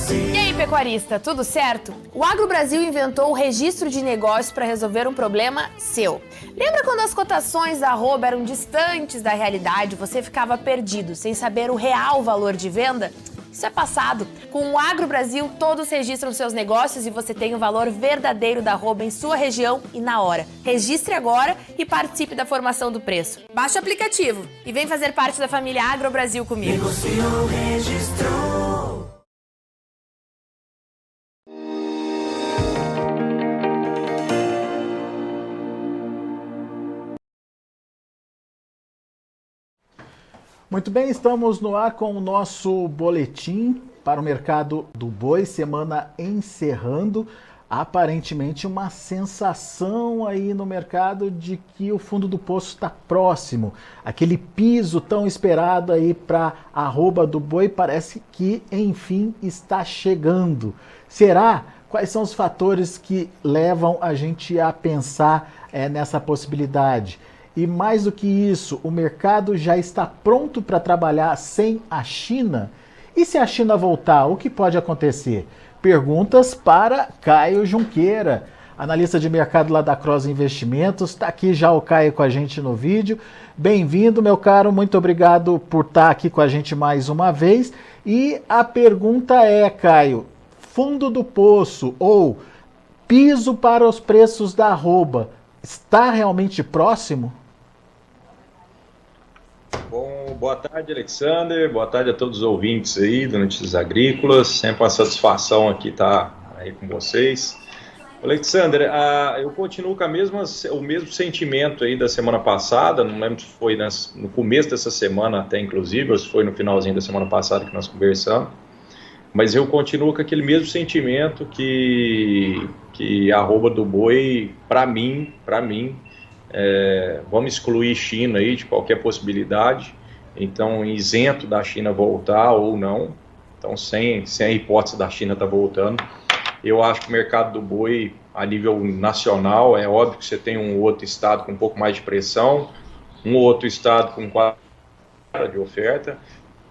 E aí, pecuarista, tudo certo? O AgroBrasil inventou o registro de negócios para resolver um problema seu. Lembra quando as cotações da arroba eram distantes da realidade, você ficava perdido, sem saber o real valor de venda? Isso é passado. Com o AgroBrasil, todos registram seus negócios e você tem o valor verdadeiro da arroba em sua região e na hora. Registre agora e participe da formação do preço. Baixe o aplicativo e vem fazer parte da família AgroBrasil comigo. Negociou, registrou. Muito bem, estamos no ar com o nosso boletim para o mercado do boi, semana encerrando. Aparentemente uma sensação aí no mercado de que o fundo do poço está próximo. Aquele piso tão esperado aí para a arroba do boi parece que enfim está chegando. Será? Quais são os fatores que levam a gente a pensar nessa possibilidade? E mais do que isso, o mercado já está pronto para trabalhar sem a China? E se a China voltar, o que pode acontecer? Perguntas para Caio Junqueira, analista de mercado lá da Cross Investimentos. Está aqui já o Caio com a gente no vídeo. Bem-vindo, meu caro. Muito obrigado por estar aqui com a gente mais uma vez. E a pergunta é, Caio, fundo do poço ou piso para os preços da arroba, está realmente próximo? Bom, boa tarde, Alexander, boa tarde a todos os ouvintes aí do Notícias Agrícolas, sempre uma satisfação aqui estar aí com vocês. Alexander, eu continuo com o mesmo sentimento aí da semana passada, não lembro se foi no começo dessa semana até inclusive, ou se foi no finalzinho da semana passada que nós conversamos, mas eu continuo com aquele mesmo sentimento que a arroba do boi, para mim, vamos excluir China aí de qualquer possibilidade, então isento da China voltar ou não, então sem a hipótese da China estar voltando, eu acho que o mercado do boi a nível nacional, é óbvio que você tem um outro estado com um pouco mais de pressão, um outro estado com quadra de oferta,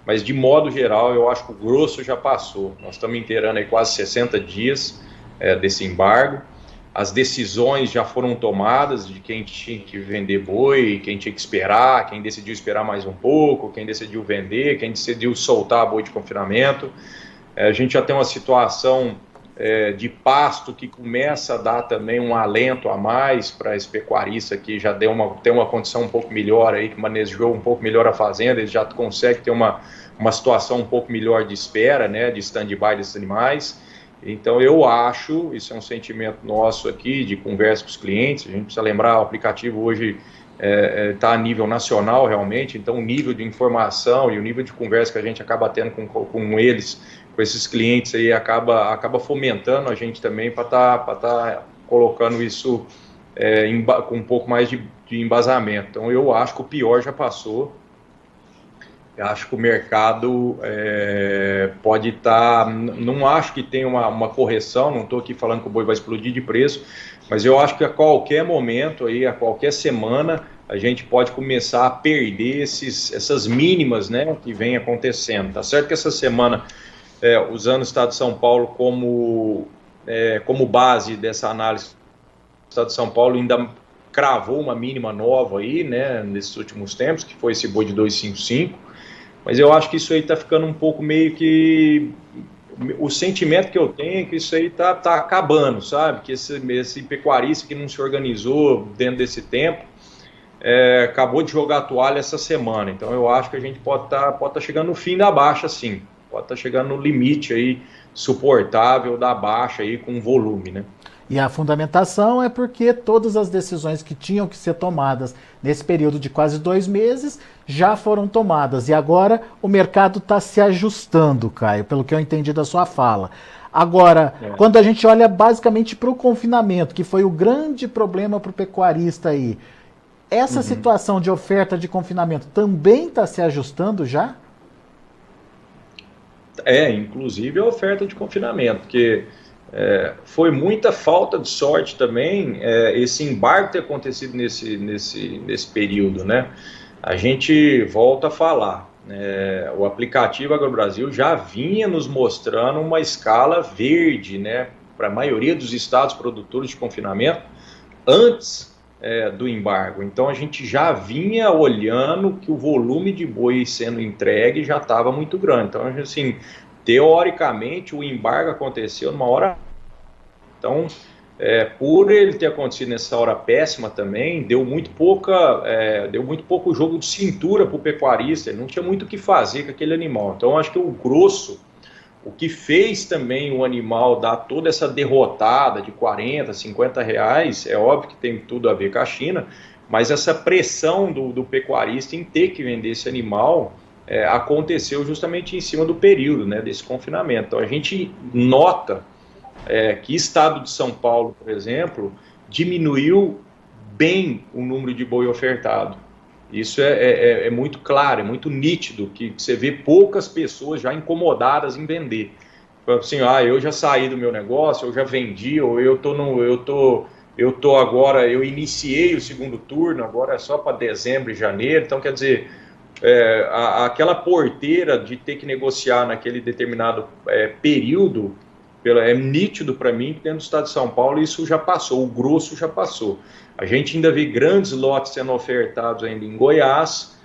mas de modo geral eu acho que o grosso já passou, nós estamos inteirando aí quase 60 dias desse embargo. As decisões já foram tomadas de quem tinha que vender boi, quem tinha que esperar, quem decidiu esperar mais um pouco, quem decidiu vender, quem decidiu soltar boi de confinamento. A gente já tem uma situação de pasto que começa a dar também um alento a mais para esse pecuarista que já tem uma condição um pouco melhor aí, que manejou um pouco melhor a fazenda, ele já consegue ter uma situação um pouco melhor de espera, né, de stand-by desses animais. Então eu acho, isso é um sentimento nosso aqui, de conversa com os clientes, a gente precisa lembrar, o aplicativo hoje está a nível nacional realmente, então o nível de informação e o nível de conversa que a gente acaba tendo com eles, com esses clientes aí, acaba fomentando a gente também para tá colocando isso com um pouco mais de embasamento. Então eu acho que o pior já passou. Eu acho que o mercado pode estar... Não acho que tenha uma correção, não estou aqui falando que o boi vai explodir de preço, mas eu acho que a qualquer momento, aí, a qualquer semana, a gente pode começar a perder essas mínimas, né, que vem acontecendo. Tá certo que essa semana, usando o Estado de São Paulo como base dessa análise, o Estado de São Paulo ainda cravou uma mínima nova aí, né, nesses últimos tempos, que foi esse boi de 2,55. Mas eu acho que isso aí está ficando um pouco meio que... O sentimento que eu tenho é que isso aí tá acabando, sabe? Que esse pecuarista que não se organizou dentro desse tempo acabou de jogar a toalha essa semana. Então eu acho que a gente pode tá chegando no fim da baixa, sim. Pode estar chegando no limite aí suportável da baixa aí com volume, né? E a fundamentação é porque todas as decisões que tinham que ser tomadas nesse período de quase 2 meses já foram tomadas. E agora o mercado está se ajustando, Caio, pelo que eu entendi da sua fala. Agora, quando a gente olha basicamente para o confinamento, que foi o grande problema para o pecuarista aí, essa situação de oferta de confinamento também está se ajustando já? Inclusive a oferta de confinamento, porque... foi muita falta de sorte também esse embargo ter acontecido nesse período, né? A gente volta a falar, o aplicativo AgroBrasil já vinha nos mostrando uma escala verde, né, para a maioria dos estados produtores de confinamento antes do embargo. Então a gente já vinha olhando que o volume de boi sendo entregue já estava muito grande. Então, assim, teoricamente o embargo aconteceu numa hora. Então, por ele ter acontecido nessa hora péssima também, deu muito pouco jogo de cintura para o pecuarista. Ele não tinha muito o que fazer com aquele animal. Então acho que o grosso, o que fez também o animal dar toda essa derrotada de 40, 50 reais, é óbvio que tem tudo a ver com a China, mas essa pressão do pecuarista em ter que vender esse animal aconteceu justamente em cima do período, né, desse confinamento. Então a gente nota que o estado de São Paulo, por exemplo, diminuiu bem o número de boi ofertado. Isso é muito claro, é muito nítido, que você vê poucas pessoas já incomodadas em vender. Assim, eu já saí do meu negócio, eu já vendi, ou eu iniciei o segundo turno, agora é só para dezembro e janeiro. Então, quer dizer, aquela porteira de ter que negociar naquele determinado período, é nítido para mim que dentro do estado de São Paulo isso já passou, o grosso já passou. A gente ainda vê grandes lotes sendo ofertados ainda em Goiás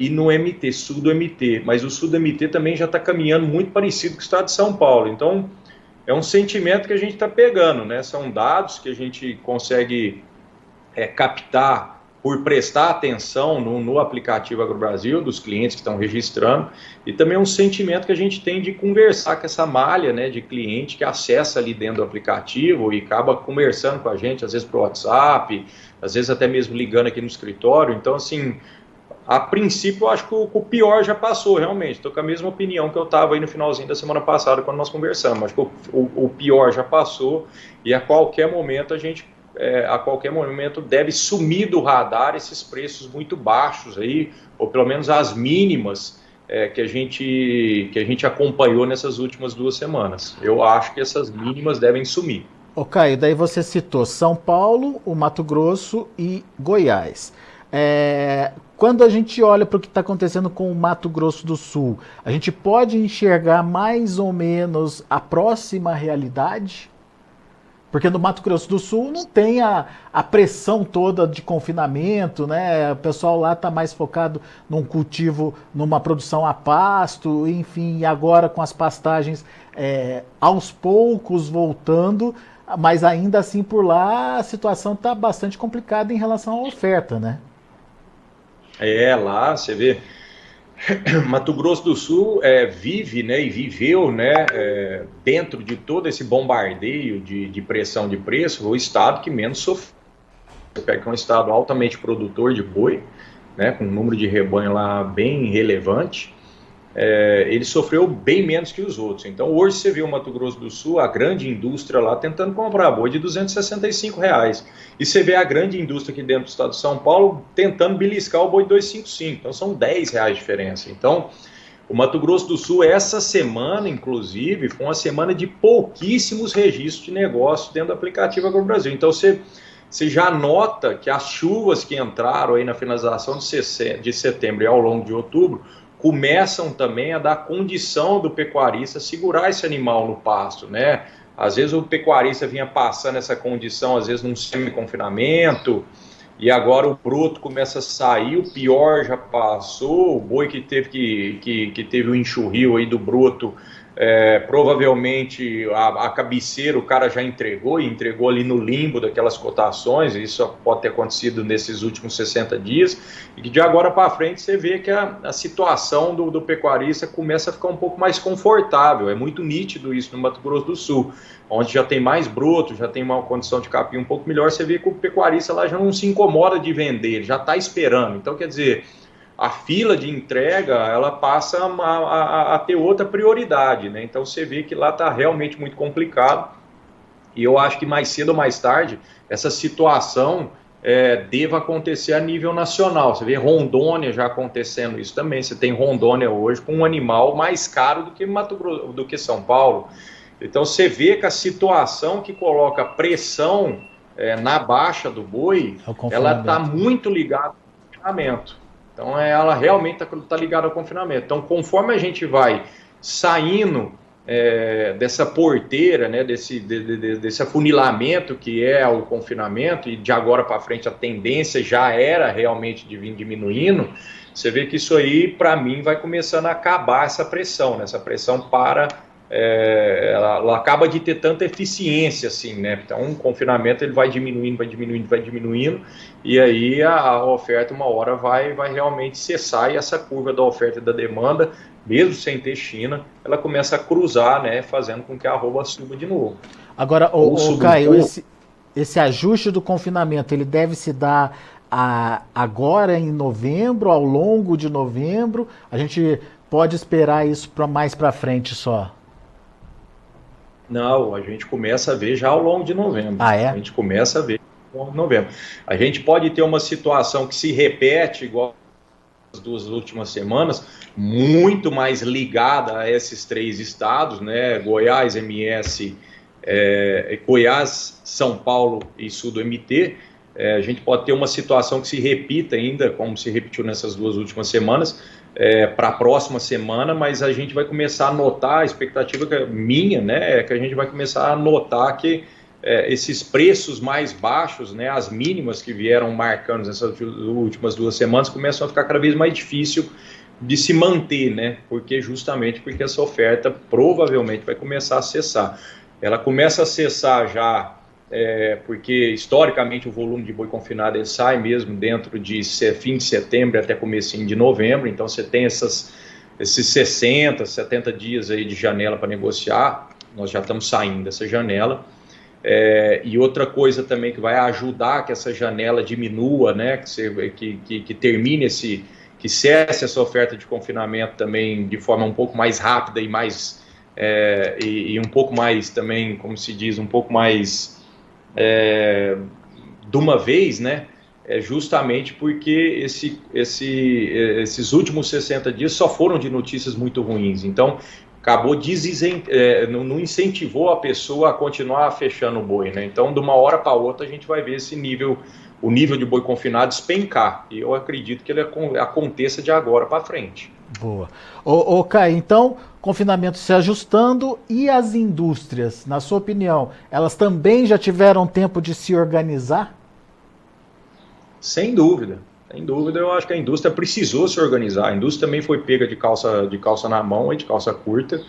e no MT, sul do MT, mas o sul do MT também já está caminhando muito parecido com o estado de São Paulo. Então é um sentimento que a gente está pegando, né? São dados que a gente consegue captar por prestar atenção no aplicativo AgroBrasil, dos clientes que estão registrando, e também um sentimento que a gente tem de conversar com essa malha, né, de cliente que acessa ali dentro do aplicativo e acaba conversando com a gente, às vezes por WhatsApp, às vezes até mesmo ligando aqui no escritório. Então, assim, a princípio eu acho que o pior já passou, realmente. Estou com a mesma opinião que eu estava aí no finalzinho da semana passada quando nós conversamos. Acho que o pior já passou e a qualquer momento deve sumir do radar esses preços muito baixos aí, ou pelo menos as mínimas que a gente acompanhou nessas últimas 2 semanas. Eu acho que essas mínimas devem sumir. Ô Caio, daí você citou São Paulo, o Mato Grosso e Goiás. Quando a gente olha para o que está acontecendo com o Mato Grosso do Sul, a gente pode enxergar mais ou menos a próxima realidade? Porque no Mato Grosso do Sul não tem a pressão toda de confinamento, né? O pessoal lá está mais focado num cultivo, numa produção a pasto, enfim, e agora com as pastagens aos poucos voltando, mas ainda assim por lá a situação está bastante complicada em relação à oferta, né? Lá você vê, Mato Grosso do Sul vive, né, e viveu, né, dentro de todo esse bombardeio de pressão de preço, o estado que menos sofreu. Você pega que é um estado altamente produtor de boi, né, com um número de rebanho lá bem relevante, ele sofreu bem menos que os outros. Então hoje você vê o Mato Grosso do Sul, a grande indústria lá tentando comprar boi de R$265. E você vê a grande indústria aqui dentro do estado de São Paulo tentando beliscar o boi de R$255. Então são R$10 de diferença. Então o Mato Grosso do Sul, essa semana, inclusive, foi uma semana de pouquíssimos registros de negócio dentro do aplicativo AgroBrasil. Então você já nota que as chuvas que entraram aí na finalização de setembro e ao longo de outubro começam também a dar condição do pecuarista segurar esse animal no pasto, né? Às vezes o pecuarista vinha passando essa condição, às vezes num semi-confinamento, e agora o broto começa a sair, o pior já passou, o boi que teve o enxurril aí do broto, provavelmente a cabeceira o cara já entregou ali no limbo daquelas cotações. Isso pode ter acontecido nesses últimos 60 dias, e que de agora para frente você vê que a situação do pecuarista começa a ficar um pouco mais confortável. É muito nítido isso no Mato Grosso do Sul, onde já tem mais broto, já tem uma condição de capim um pouco melhor. Você vê que o pecuarista lá já não se incomoda de vender, ele já está esperando. Então, quer dizer, a fila de entrega, ela passa a ter outra prioridade, né? Então você vê que lá está realmente muito complicado, e eu acho que mais cedo ou mais tarde essa situação deva acontecer a nível nacional. Você vê Rondônia já acontecendo isso também. Você tem Rondônia hoje com um animal mais caro do que São Paulo. Então você vê que a situação que coloca pressão na baixa do boi, ela está muito ligada ao confinamento. Então ela realmente está ligada ao confinamento. Então conforme a gente vai saindo dessa porteira, né, desse afunilamento que é o confinamento, e de agora para frente a tendência já era realmente de vir diminuindo, você vê que isso aí, para mim, vai começando a acabar essa pressão, né? Essa pressão ela acaba de ter tanta eficiência, assim, né? Então, o confinamento ele vai diminuindo, e aí a oferta, uma hora, vai realmente cessar, e essa curva da oferta e da demanda, mesmo sem ter China, ela começa a cruzar, né? Fazendo com que a arroba suba de novo. Agora, Caio, esse ajuste do confinamento, ele deve se dar agora em novembro, ao longo de novembro? A gente pode esperar isso mais para frente só? Não, a gente começa a ver já ao longo de novembro. Ah, é? A gente começa a ver ao longo de novembro. A gente pode ter uma situação que se repete igual as 2 últimas semanas, muito mais ligada a esses 3 estados, né? Goiás, MS, Goiás, São Paulo e sul do MT. A gente pode ter uma situação que se repita ainda, como se repetiu nessas 2 últimas semanas, para a próxima semana, mas a gente vai começar a notar, a expectativa minha, né, é que a gente vai começar a notar que esses preços mais baixos, né, as mínimas que vieram marcando nessas últimas 2 semanas, começam a ficar cada vez mais difícil de se manter, né, justamente porque essa oferta provavelmente vai começar a cessar. Ela começa a cessar já, porque historicamente o volume de boi confinado ele sai mesmo dentro de fim de setembro até comecinho de novembro, então você tem esses 60, 70 dias aí de janela para negociar, nós já estamos saindo dessa janela. E outra coisa também que vai ajudar que essa janela diminua, né, que termine que cesse essa oferta de confinamento também de forma um pouco mais rápida e mais e um pouco mais também, como se diz, um pouco mais de uma vez, né? Justamente porque esses últimos 60 dias só foram de notícias muito ruins. Então, acabou não incentivou a pessoa a continuar fechando o boi, né? Então, de uma hora para outra, a gente vai ver o nível de boi confinado despencar. E eu acredito que ele aconteça de agora para frente. Boa. Caio, então, confinamento se ajustando, e as indústrias, na sua opinião, elas também já tiveram tempo de se organizar? Sem dúvida, eu acho que a indústria precisou se organizar. A indústria também foi pega de calça na mão e de calça curta,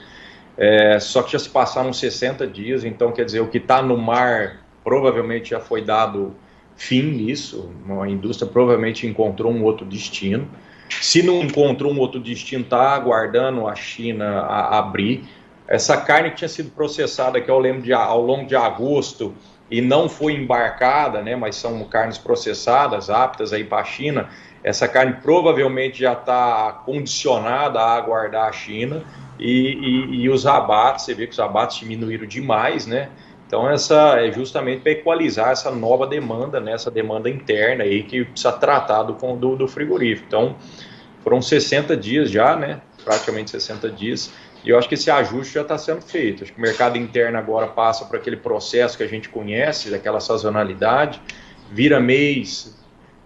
só que já se passaram 60 dias, então quer dizer, o que está no mar provavelmente já foi dado fim nisso, a indústria provavelmente encontrou um outro destino. Se não encontrou um outro destino, está aguardando a China abrir. Essa carne que tinha sido processada aqui ao longo de agosto e não foi embarcada, né, mas são carnes processadas, aptas aí para a China, essa carne provavelmente já está condicionada a aguardar a China, e os abates, você vê que os abates diminuíram demais, né? Então essa é justamente para equalizar essa nova demanda, né, essa demanda interna aí que precisa tratar do frigorífico. Então foram 60 dias já, né, praticamente 60 dias, e eu acho que esse ajuste já está sendo feito. Acho que o mercado interno agora passa por aquele processo que a gente conhece, daquela sazonalidade, vira mês,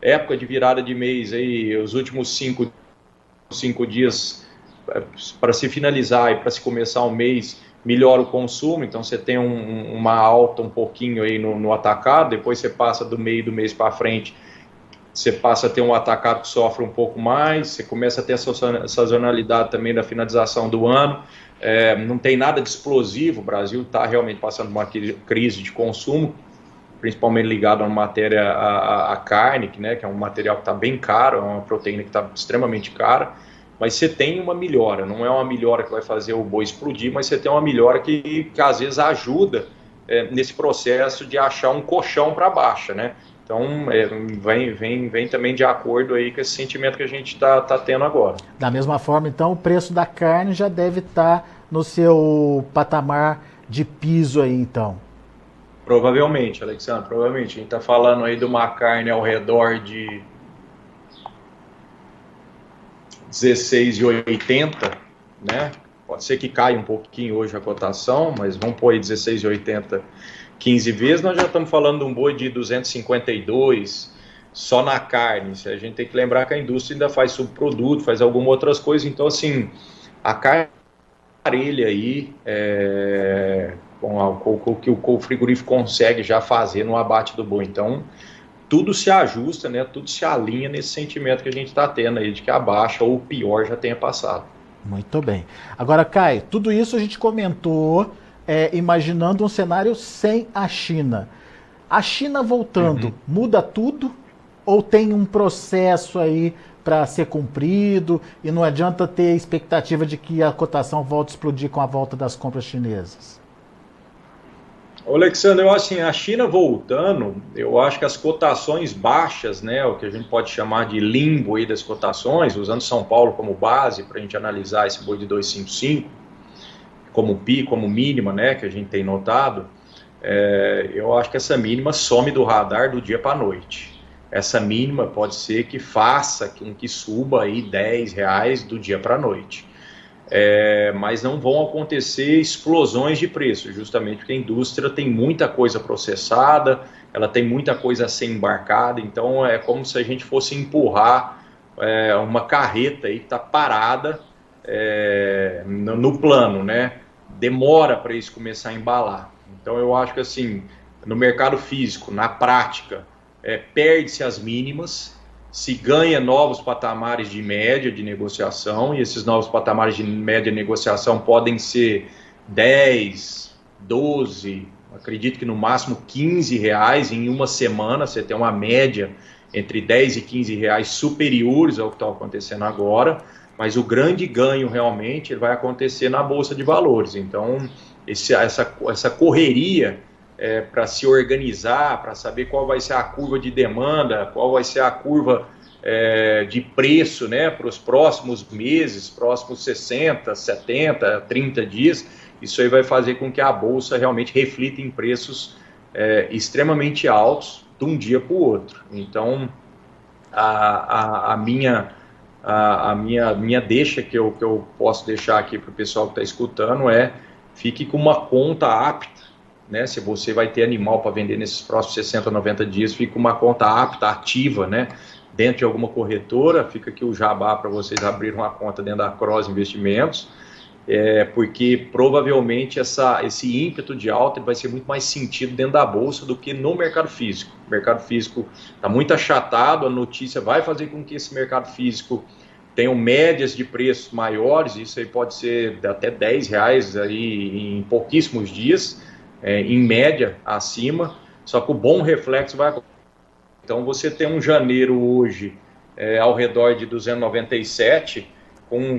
época de virada de mês, aí, os últimos 5 dias para se finalizar e para se começar o mês, melhora o consumo, então você tem uma alta um pouquinho aí no atacado, depois você passa do meio do mês para frente, você passa a ter um atacado que sofre um pouco mais, você começa a ter essa sazonalidade também da finalização do ano, não tem nada de explosivo, o Brasil está realmente passando uma crise de consumo, principalmente ligado a uma matéria, a carne, né, que é um material que está bem caro, é uma proteína que está extremamente cara, mas você tem uma melhora, não é uma melhora que vai fazer o boi explodir, mas você tem uma melhora que às vezes ajuda nesse processo de achar um colchão para baixa, né? Então, vem também de acordo aí com esse sentimento que a gente está tendo agora. Da mesma forma, então, o preço da carne já deve estar no seu patamar de piso aí, então. Provavelmente, Alexandre, provavelmente. A gente está falando aí de uma carne ao redor de 16,80, né? Pode ser que caia um pouquinho hoje a cotação, mas vamos pôr aí 16,80 15 vezes, nós já estamos falando de um boi de 252, só na carne. A gente tem que lembrar que a indústria ainda faz subproduto, faz algumas outras coisas. Então, assim, a carne aparelha aí com o que o frigorífico consegue já fazer no abate do boi. Então, tudo se ajusta, né? Tudo se alinha nesse sentimento que a gente está tendo aí de que a baixa ou o pior já tenha passado. Muito bem. Agora, Caio, tudo isso a gente comentou imaginando um cenário sem a China. A China voltando, muda tudo? Ou tem um processo aí para ser cumprido e não adianta ter expectativa de que a cotação volte a explodir com a volta das compras chinesas? Ô, Alexandre, eu acho assim, a China voltando, eu acho que as cotações baixas, né, o que a gente pode chamar de limbo aí das cotações, usando São Paulo como base para a gente analisar esse boi de 255, como mínima, né, que a gente tem notado, eu acho que essa mínima some do radar do dia para a noite. Essa mínima pode ser que faça com que suba aí R$10 do dia para a noite. Mas não vão acontecer explosões de preço, justamente porque a indústria tem muita coisa processada, ela tem muita coisa a ser embarcada, então é como se a gente fosse empurrar uma carreta aí que está parada no plano, né? Demora para isso começar a embalar. Então eu acho que assim, no mercado físico, na prática, perde-se as mínimas, se ganha novos patamares de média de negociação, e esses novos patamares de média de negociação podem ser 10, 12, acredito que no máximo R$15 em uma semana, você tem uma média entre 10 e R$15 superiores ao que está acontecendo agora, mas o grande ganho realmente vai acontecer na Bolsa de Valores. Então, essa correria para se organizar, para saber qual vai ser a curva de demanda, qual vai ser a curva de preço, né, para os próximos meses, próximos 60, 70, 30 dias, isso aí vai fazer com que a Bolsa realmente reflita em preços extremamente altos de um dia para o outro. Então, a minha deixa que eu posso deixar aqui para o pessoal que está escutando fique com uma conta apta, né? Se você vai ter animal para vender nesses próximos 60, 90 dias, fique com uma conta apta, ativa, né? Dentro de alguma corretora, fica aqui o jabá para vocês abrirem uma conta dentro da Cross Investimentos, porque provavelmente esse ímpeto de alta vai ser muito mais sentido dentro da Bolsa do que no mercado físico. O mercado físico está muito achatado, a notícia vai fazer com que esse mercado físico tenham médias de preços maiores, isso aí pode ser até R$10 aí em pouquíssimos dias, em média acima, só que o bom reflexo vai acontecer. Então você tem um janeiro hoje ao redor de 297,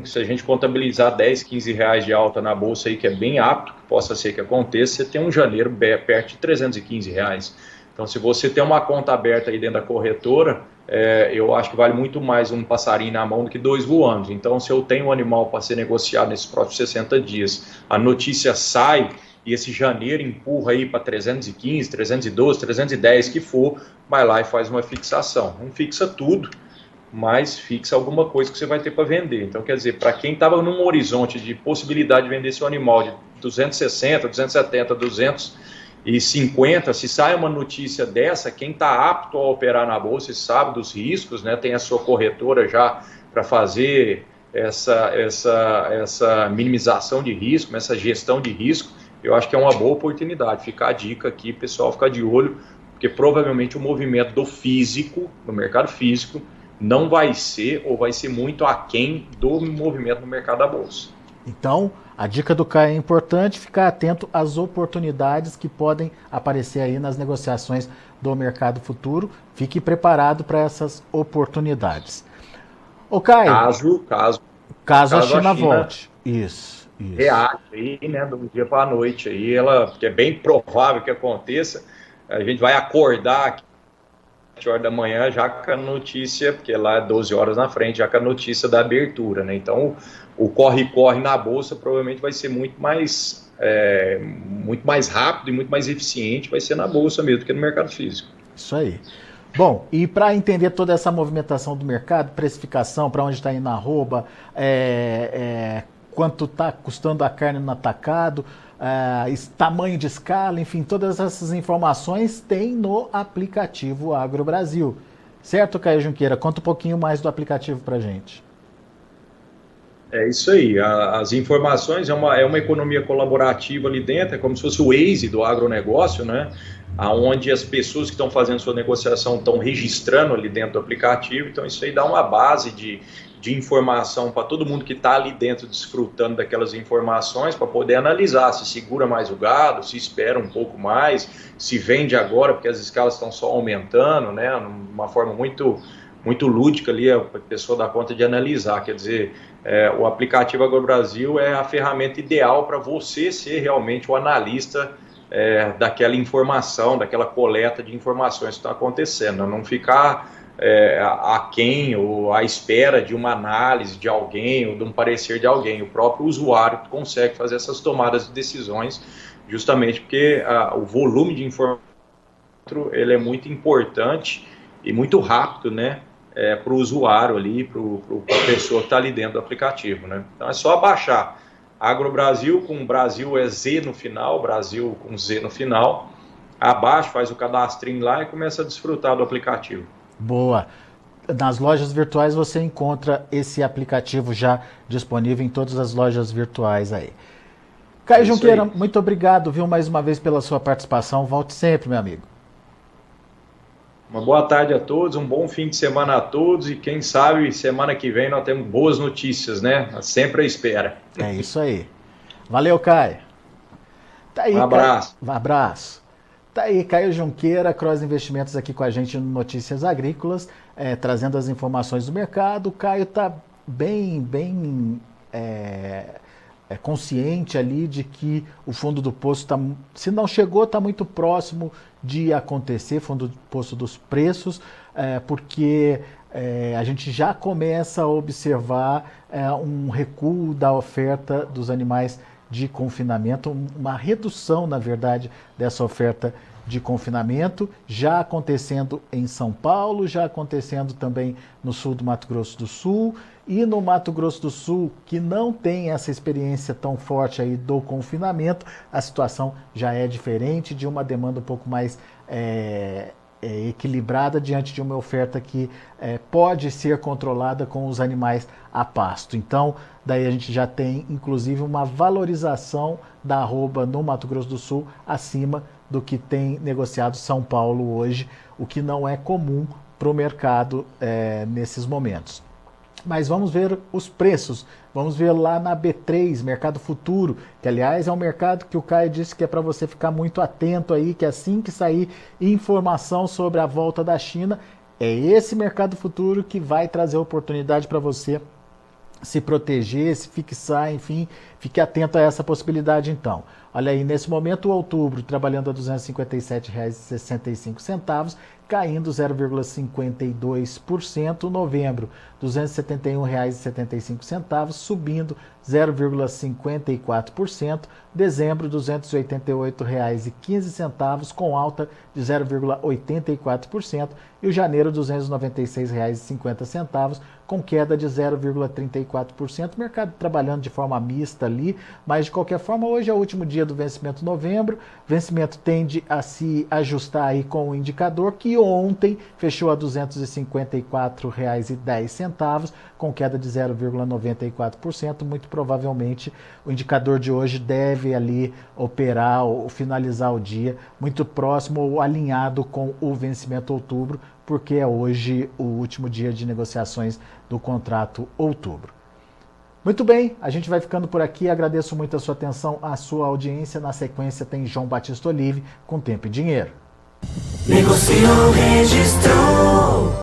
se a gente contabilizar R$10, R$15 de alta na bolsa aí, que é bem apto, que possa ser que aconteça, você tem um janeiro perto de R$315. Então se você tem uma conta aberta aí dentro da corretora, eu acho que vale muito mais um passarinho na mão do que dois voando. Então se eu tenho um animal para ser negociado nesses próximos 60 dias, a notícia sai e esse janeiro empurra aí para 315, 312, 310 que for, vai lá e faz uma fixação. Não fixa tudo, mas fixa alguma coisa que você vai ter para vender. Então, quer dizer, para quem estava num horizonte de possibilidade de vender seu animal de 260, 270, 250, se sai uma notícia dessa, quem está apto a operar na bolsa e sabe dos riscos, né, tem a sua corretora já para fazer essa minimização de risco, essa gestão de risco, eu acho que é uma boa oportunidade. Fica a dica aqui, pessoal, ficar de olho, porque provavelmente o movimento do físico, no mercado físico, não vai ser ou vai ser muito aquém do movimento no mercado da Bolsa. Então, a dica do Caio é importante, ficar atento às oportunidades que podem aparecer aí nas negociações do mercado futuro. Fique preparado para essas oportunidades. Ô Caio, caso a China volte. Isso. Reage aí, né, do dia para a noite aí, que é bem provável que aconteça, a gente vai acordar aqui 7 horas da manhã já com a notícia, porque lá é 12 horas na frente, já com a notícia da abertura, né, então o corre-corre na Bolsa provavelmente vai ser muito mais rápido e muito mais eficiente, vai ser na Bolsa mesmo do que no mercado físico. Isso aí. Bom, e para entender toda essa movimentação do mercado, precificação, para onde está indo a arroba, quanto está custando a carne no atacado, tamanho de escala, enfim, todas essas informações tem no aplicativo Agro Brasil. Certo, Caio Junqueira? Conta um pouquinho mais do aplicativo para gente. É isso aí, as informações é uma economia colaborativa ali dentro, é como se fosse o Waze do agronegócio, né? Onde as pessoas que estão fazendo sua negociação estão registrando ali dentro do aplicativo, então isso aí dá uma base de informação para todo mundo que está ali dentro desfrutando daquelas informações, para poder analisar se segura mais o gado, se espera um pouco mais, se vende agora porque as escalas estão só aumentando, né? Uma forma muito lúdica ali, a pessoa dá conta de analisar, quer dizer, o aplicativo AgroBrasil é a ferramenta ideal para você ser realmente o analista daquela informação, daquela coleta de informações que estão acontecendo, não ficar aquém ou à espera de uma análise de alguém ou de um parecer de alguém. O próprio usuário consegue fazer essas tomadas de decisões, justamente porque o volume de informação ele é muito importante e muito rápido, né? Para o usuário ali, para a pessoa que está ali dentro do aplicativo, né? Então é só baixar AgroBrasil, com Brasil é Z no final, Brasil com Z no final, abaixa, faz o cadastrinho lá e começa a desfrutar do aplicativo. Boa! Nas lojas virtuais você encontra esse aplicativo já disponível em todas as lojas virtuais aí. Caio Junqueira, muito obrigado, viu, mais uma vez pela sua participação. Volte sempre, meu amigo. Uma boa tarde a todos, um bom fim de semana a todos e quem sabe semana que vem nós temos boas notícias, né? Sempre à espera. É isso aí. Valeu, Caio. Tá aí, um abraço. Um abraço. Tá aí, Caio Junqueira, Cross Investimentos aqui com a gente no Notícias Agrícolas, trazendo as informações do mercado. O Caio tá bem consciente ali de que o fundo do poço está, se não chegou, está muito próximo de acontecer, fundo do poço dos preços, porque a gente já começa a observar um recuo da oferta dos animais de confinamento, uma redução, na verdade, dessa oferta de confinamento, já acontecendo em São Paulo, já acontecendo também no sul do Mato Grosso do Sul, e no Mato Grosso do Sul, que não tem essa experiência tão forte aí do confinamento, a situação já é diferente, de uma demanda um pouco mais equilibrada diante de uma oferta que pode ser controlada com os animais a pasto. Então, daí a gente já tem, inclusive, uma valorização da arroba no Mato Grosso do Sul acima do que tem negociado São Paulo hoje, o que não é comum para o mercado nesses momentos. Mas vamos ver os preços, vamos ver lá na B3, Mercado Futuro, que aliás é um mercado que o Caio disse que é para você ficar muito atento aí, que assim que sair informação sobre a volta da China, é esse Mercado Futuro que vai trazer oportunidade para você se proteger, se fixar, enfim, fique atento a essa possibilidade então. Olha aí, nesse momento o outubro trabalhando a R$ 257,65, caindo 0,52%, novembro R$ 271,75, subindo 0,54%, dezembro R$ 288,15, com alta de 0,84%, e o janeiro R$ 296,50, com queda de 0,34%, mercado trabalhando de forma mista ali, mas de qualquer forma hoje é o último dia do vencimento de novembro, o vencimento tende a se ajustar aí com o indicador que ontem fechou a R$ 254,10, com queda de 0,94%, muito provavelmente o indicador de hoje deve ali operar ou finalizar o dia muito próximo ou alinhado com o vencimento outubro, porque é hoje o último dia de negociações do contrato outubro. Muito bem, a gente vai ficando por aqui, agradeço muito a sua atenção, a sua audiência. Na sequência tem João Batista Olive com Tempo e Dinheiro. Negociou, registrou.